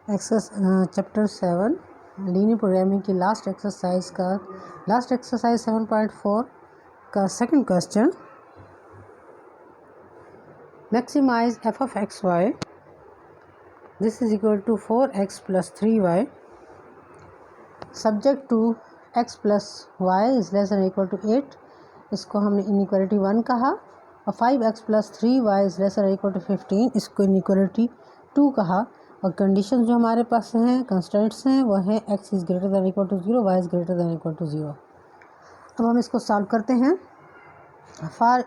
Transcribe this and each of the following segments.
Chapter 7 linear programming की last exercise 7.4 का second question. Maximize F of X Y this is equal to 4x plus 3y subject to x plus Y is less than equal to 8। इसको हमने inequality 1 कहा। और 5x plus 3y is less than equal to 15, इसको inequality 2 कहा। और condition जो हमारे पास हैं, कंस्टेंट्स हैं, वो है x is greater than equal to 0, y is greater than equal to 0। अब हम इसको सॉल्व करते हैं। फॉर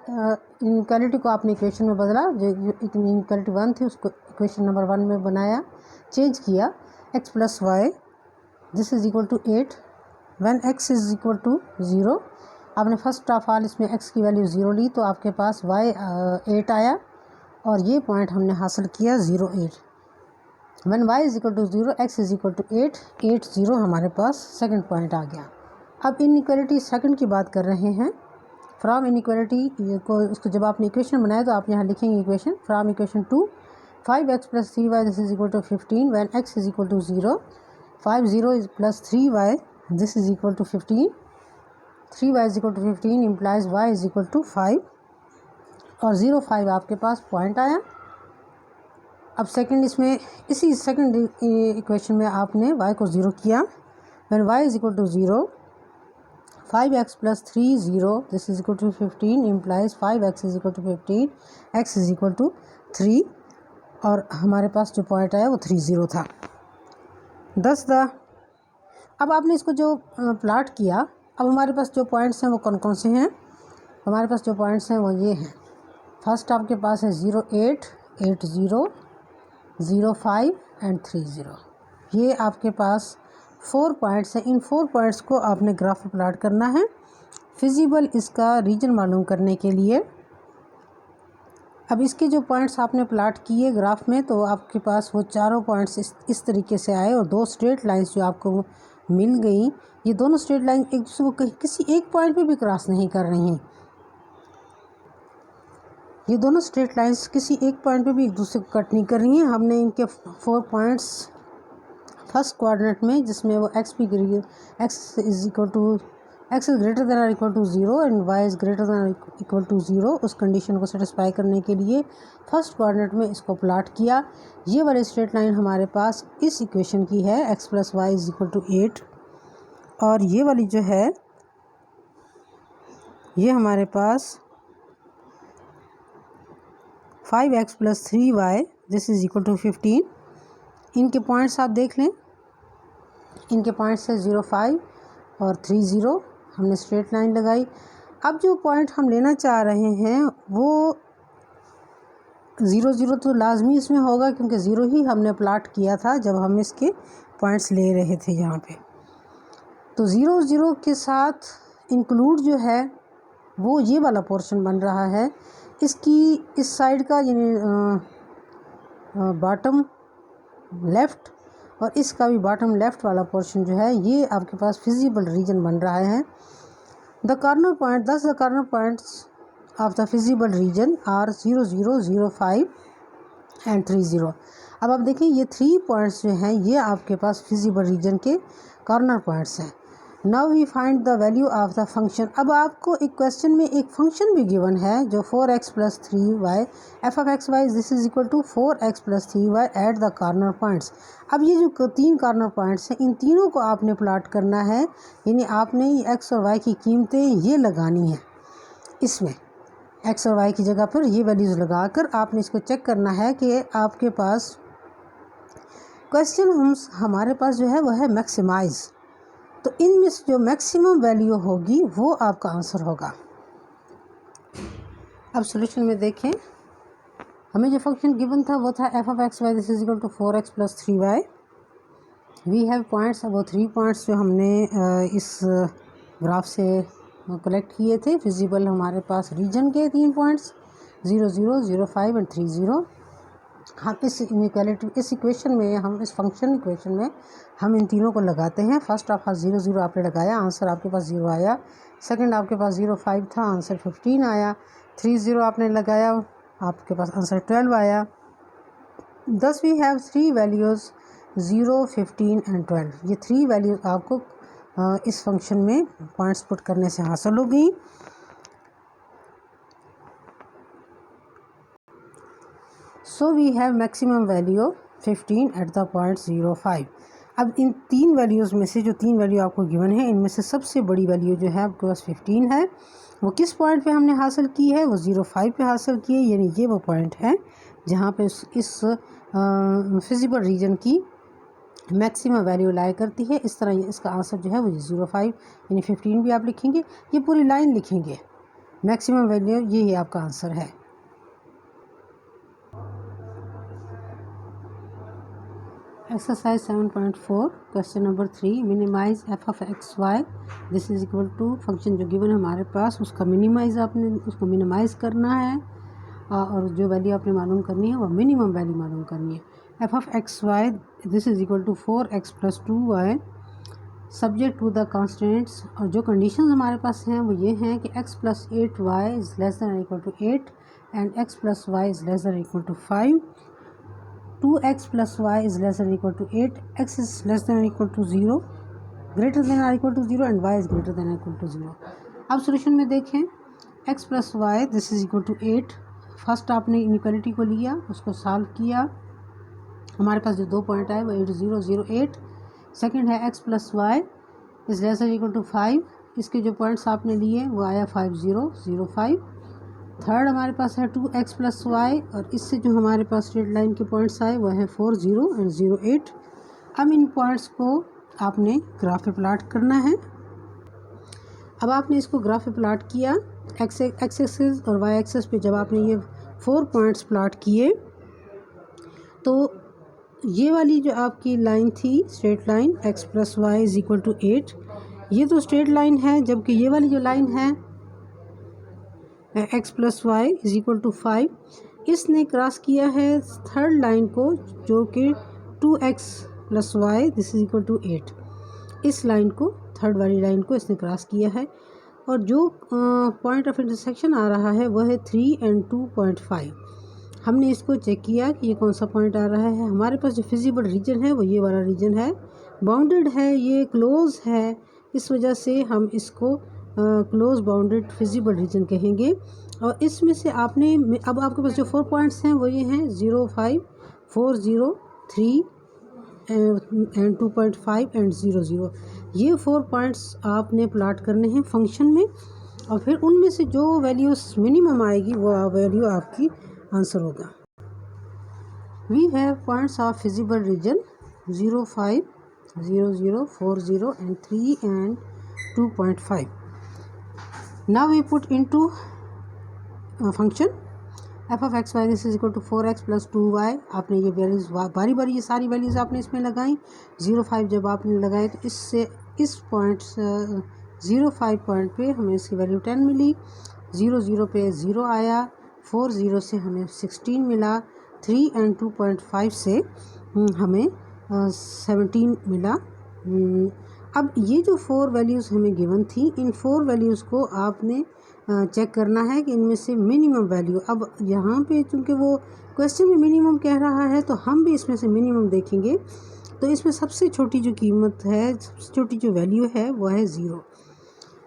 इनइक्वालिटी को आपने इक्वेशन में बदला, जो इनइक्वालिटी 1 थी उसको इक्वेशन नंबर 1 में बनाया, चेंज किया। x plus Y this is equal to 8 when x is equal to 0। आपने फर्स्ट ऑफ ऑल इसमें x की वैल्यू 0 ली तो आपके पास y 8 आया, और ये पॉइंट हमने हासिल किया 0 8। When y is equal to 0 x is equal to 8 8 0 हमारे पास सेकंड पॉइंट आ गया। अब इनइक्वालिटी सेकंड की बात कर रहे हैं। फ्रॉम इनइक्वालिटी को उसको जब आपने इक्वेशन बनाया तो आप यहाँ लिखेंगे equation from equation 2 5x plus 3y this is equal to 15 when x is equal to 0 5 0 is plus 3y this is equal to 15 3y is equal to 15 implies y is equal to 5 और 0 5 आपके पास point आया। अब second इसमें इसी second equation में आपने y को 0 किया। When y is equal to 0 5x plus 3 0 this is equal to 15 implies 5x is equal to 15 x is equal to 3, और हमारे पास जो पॉइंट आया वो 3 0 था। अब आपने इसको जो प्लाट किया, अब हमारे पास जो पॉइंट्स हैं वो कौन कौन से हैं। हमारे पास जो पॉइंट्स हैं वो ये हैं। फर्स्ट आपके पास है 0 8 8 0 0 5 एंड 3 0। ये आपके पास 4 पॉइंट्स हैं। इन 4 पॉइंट्स को आपने ग्राफ पर प्लाट करना है फिजिबल इसका रीजन मालूम करने के लिए। अब इसके जो पॉइंट्स आपने प्लाट किए ग्राफ में, तो आपके पास वो चारों पॉइंट्स इस तरीके से आए, और 2 स्ट्रेट लाइंस जो आपको मिल गई, ये दोनों स्ट्रेट लाइन एक दूसरे को किसी एक पॉइंट पे भी क्रॉस नहीं कर रही हैं। ये दोनों स्ट्रेट लाइंस किसी एक पॉइंट पे भी एक दूसरे को कट नहीं कर रही हैं। हमने इनके 4 पॉइंट्स फर्स्ट क्वाड्रेंट में, जिसमें वो x इज़ ग्रेटर दैन और equal to 0 and y is greater than equal to 0, उस कंडीशन को सेटिस्फाई करने के लिए फर्स्ट क्वाड्रेंट में इसको प्लाट किया। ये वाली स्ट्रेट लाइन हमारे पास इस इक्वेशन की है x plus Y is equal to 8, और ये वाली जो है ये हमारे पास 5x plus 3y this is equal to 15। इनके पॉइंट्स आप देख लें, इनके पॉइंट्स है 0 5 और 3 0। हमने स्ट्रेट लाइन लगाई। अब जो पॉइंट हम लेना चाह रहे हैं वो 0 0 तो लाजमी इसमें होगा, क्योंकि 0 ही हमने प्लाट किया था जब हम इसके पॉइंट्स ले रहे थे यहाँ पे। तो 0 0 के साथ इंक्लूड जो है वो ये वाला पोर्शन बन रहा है। इसकी इस साइड का यानी बॉटम लेफ़्ट और इसका भी बॉटम लेफ़्ट वाला पोर्शन जो है ये आपके पास फिजिबल रीजन बन रहा है। The corner point the corner points of the feasible region are 0 0 0 5 and 3 0। अब आप देखें ये 3 पॉइंट्स जो हैं ये आपके पास फिजिबल रीजन के कॉर्नर पॉइंट्स हैं। Now we find the value of the function. अब आपको एक क्वेश्चन में एक फंक्शन भी गिवन है जो 4x plus 3y F of X Y this is equal to 4x plus 3y at the corner points. अब ये जो 3 कॉर्नर पॉइंट्स हैं इन तीनों को आपने प्लाट करना है, यानी आपने x और y की कीमतें ये लगानी है। इसमें x और y की जगह पर ये वैल्यूज़ लगाकर आपने इसको चेक करना है कि आपके पास क्वेश्चन हमारे पास जो है वह है मैक्सिमाइज़, तो इनमें से जो मैक्सिमम वैल्यू होगी वो आपका आंसर होगा। अब सॉल्यूशन में देखें, हमें जो फंक्शन गिवन था वो था F of X Y this is equal to 4x plus 3y। We have points, वो 3 पॉइंट्स जो हमने इस ग्राफ से कलेक्ट किए थे फिजिबल हमारे पास रीजन के 3 पॉइंट्स 0 0 0 5 एंड 3 0। हम इस इनइक्वालिटी इस इक्वेशन में हम इस फंक्शन इक्वेशन में हम इन तीनों को लगाते हैं। फर्स्ट ऑफ ऑल 0 0 आपने लगाया, आंसर आपके पास 0 आया। सेकंड आपके पास 0 5 था, आंसर 15 आया। 3 0 आपने लगाया, आपके पास आंसर 12 आया। Thus we have 3 values 0, 15 and 12। ये 3 वैल्यूज आपको इस फंक्शन में पॉइंट्स पुट करने से हासिल हो गई। So we have maximum value 15 at the point 05। अब इन 3 वैल्यूज़ में से जो 3 वैल्यू आपको गिवन है, इनमें से सबसे बड़ी वैल्यू जो है आपके पास 15 है। वो किस पॉइंट पे हमने हासिल की है? वो 05 पे हासिल की है, यानी ये वो पॉइंट है जहाँ पे इस फिजिबल रीजन की मैक्सिमम वैल्यू लाई करती है। इस तरह इसका आंसर जो है वो 05 यानी 15 भी आप लिखेंगे, ये पूरी लाइन लिखेंगे, मैक्सिमम वैल्यू ये आपका आंसर है। Exercise 7.4 question number 3, minimize F of X Y this is equal to function जो गिवन है हमारे पास, उसका उसको मिनिमाइज़ करना है और जो वैल्यू आपने मालूम करनी है वो मिनिमम वैल्यू मालूम करनी है। F of X Y this is equal to 4x + 2y subject to the constants, और जो कंडीशन हमारे पास हैं वो ये हैं कि x + 8y is less than equal to 8 and x + y is less than equal to 5, 2x + y is less than or equal to 8, x is less than or equal to 0, greater than or equal to 0 and y is greater than or equal to 0। अब solution में देखें, x + y this is equal to 8। First आपने inequality को लिया, उसको solve किया, हमारे पास जो 2 पॉइंट आए वो 8, 0, 0, 8। सेकेंड है x + y is less than equal to 5, इसके जो पॉइंट्स आपने लिए वो आया 5, 0, 0, 5। थर्ड हमारे पास है 2x + y, और इससे जो हमारे पास स्ट्रेट लाइन के पॉइंट्स आए वो है 4, 0 एंड 0, 8। अब इन पॉइंट्स को आपने ग्राफ पे प्लाट करना है। अब आपने इसको ग्राफ पे प्लाट किया, एक्स एक्सिस और वाई एक्सिस पे जब आपने ये 4 पॉइंट्स प्लाट किए तो ये वाली जो आपकी लाइन थी straight line x + y is equal to 8, ये तो स्ट्रेट लाइन है, जबकि ये वाली जो लाइन है x + y is equal to 5, इसने क्रॉस किया है थर्ड लाइन को जो कि 2x + y this is equal to 8। इस लाइन को, थर्ड वाली लाइन को इसने क्रॉस किया है, और जो पॉइंट ऑफ इंटरसेक्शन आ रहा है वह है 3 एंड 2.5। हमने इसको चेक किया कि ये कौन सा पॉइंट आ रहा है। हमारे पास जो फिजिबल रीजन है वो ये वाला रीजन है, बाउंडेड है, ये क्लोज है, इस वजह से हम इसको क्लोज बाउंडेड फिजिबल रीजन कहेंगे। और इसमें से आपने, अब आपके पास जो 4 पॉइंट्स हैं वो ये हैं 0, 5, 4, 0, 3 एंड 2.5 एंड 0, 0। ये 4 पॉइंट्स आपने प्लाट करने हैं फंक्शन में, और फिर उनमें से जो वैल्यूज मिनिमम आएगी वो वैल्यू आपकी आंसर होगा। We have points of feasible region 0, 5, 0, 0, 4, 0 and 3 and 2.5। Now we put into function f of x y this is equal to 4x + 2y। आपने ये वैल्यूज़ बारी बारी ये सारी वैल्यूज़ आपने इसमें लगाई। 0.5 जब आपने लगाए तो इससे इस पॉइंट 0.5 पॉइंट पे हमें इसकी वैल्यू 10 मिली, 0.0 पे 0 आया, 4.0 से हमें 16 मिला, 3 एंड 2.5 से हमें 17 मिला। अब ये जो 4 वैल्यूज़ हमें गिवन थी, इन 4 वैल्यूज़ को आपने चेक करना है कि इनमें से मिनिमम वैल्यू, अब यहाँ पे चूँकि वो क्वेश्चन में मिनिमम कह रहा है तो हम भी इसमें से मिनिमम देखेंगे। तो इसमें सबसे छोटी जो कीमत है, सबसे छोटी जो वैल्यू है वो है 0।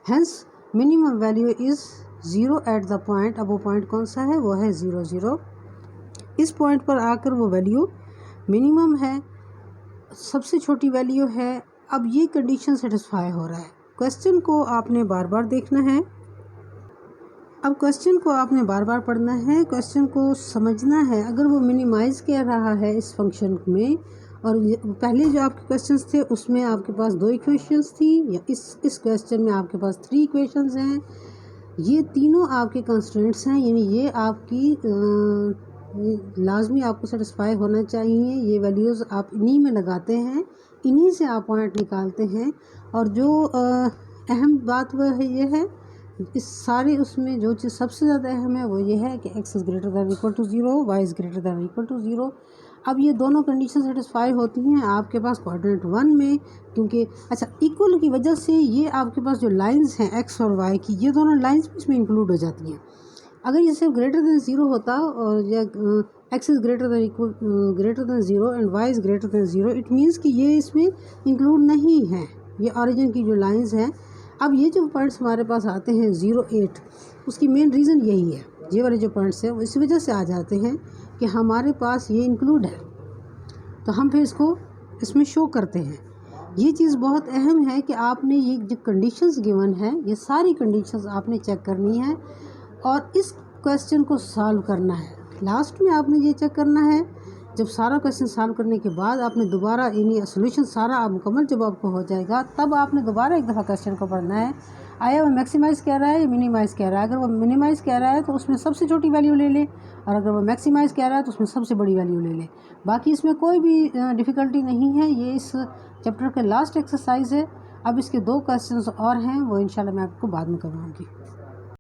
Hence minimum value is 0 at the point. अब वो पॉइंट कौन सा है? वो है 0, 0। इस पॉइंट पर आकर वो वैल्यू मिनिमम है, सबसे छोटी वैल्यू है। अब ये कंडीशन सेटिस्फाई हो रहा है। क्वेश्चन को आपने बार बार देखना है, अब क्वेश्चन को आपने बार बार पढ़ना है, क्वेश्चन को समझना है। अगर वो मिनिमाइज़ कर रहा है इस फंक्शन में, और पहले जो आपके क्वेश्चंस थे उसमें आपके पास 2 इक्वेशंस थी, या इस क्वेश्चन में आपके पास 3 इक्वेशंस हैं। ये तीनों आपके कंस्ट्रेंट्स हैं, यानी ये आपकी लाजमी आपको सेटिस्फाई होना चाहिए। ये वैल्यूज़ आप इन्हीं में लगाते हैं, इन्हीं से आप पॉइंट निकालते हैं। और जो अहम बात वह है ये है, इस सारे उसमें जो चीज़ सबसे ज़्यादा अहम है वो ये है कि x is greater than equal to 0, y is greater than equal to 0। अब ये दोनों कंडीशन सेटिस्फाई होती हैं आपके पास कोऑर्डिनेट 1 में, क्योंकि अच्छा इक्वल की वजह से ये आपके पास जो लाइंस हैं x और y की, ये दोनों लाइंस भी इसमें इंक्लूड हो जाती हैं। अगर ये सिर्फ ग्रेटर दैन ज़ीरो होता और या X is greater than zero and Y is greater than zero, it means कि ये इसमें इंक्लूड नहीं है, ये ओरिजिन की जो लाइंस हैं। अब ये जो पॉइंट्स हमारे पास आते हैं 0, 8, उसकी मेन रीज़न यही है, ये वाले जो पॉइंट्स हैं वो इस वजह से आ जाते हैं कि हमारे पास ये इंक्लूड है, तो हम फिर इसको इसमें शो करते हैं। ये चीज़ बहुत अहम है कि आपने ये जो कंडीशंस गिवन है, ये सारी कंडीशंस आपने चेक करनी है और इस क्वेश्चन को सॉल्व करना है। लास्ट में आपने ये चेक करना है, जब सारा क्वेश्चन सॉल्व करने के बाद आपने दोबारा यानी सोल्यूशन सारा मुकम्मल जब आपको हो जाएगा, तब आपने दोबारा एक दफ़ा क्वेश्चन को पढ़ना है, आया वो मैक्सिमाइज़ कह रहा है या मिनिमाइज़ कह रहा है। अगर वो मिनिमाइज़ कह रहा है तो उसमें सबसे छोटी वैल्यू ले ले, और अगर वो मैक्सिमाइज़ कह रहा है तो उसमें सबसे बड़ी वैल्यू ले ले। बाकी इसमें कोई भी डिफ़िकल्टी नहीं है। ये इस चैप्टर के लास्ट एक्सरसाइज है। अब इसके 2 क्वेश्चंस और हैं, वो इंशाल्लाह मैं आपको बाद में करवाऊँगी।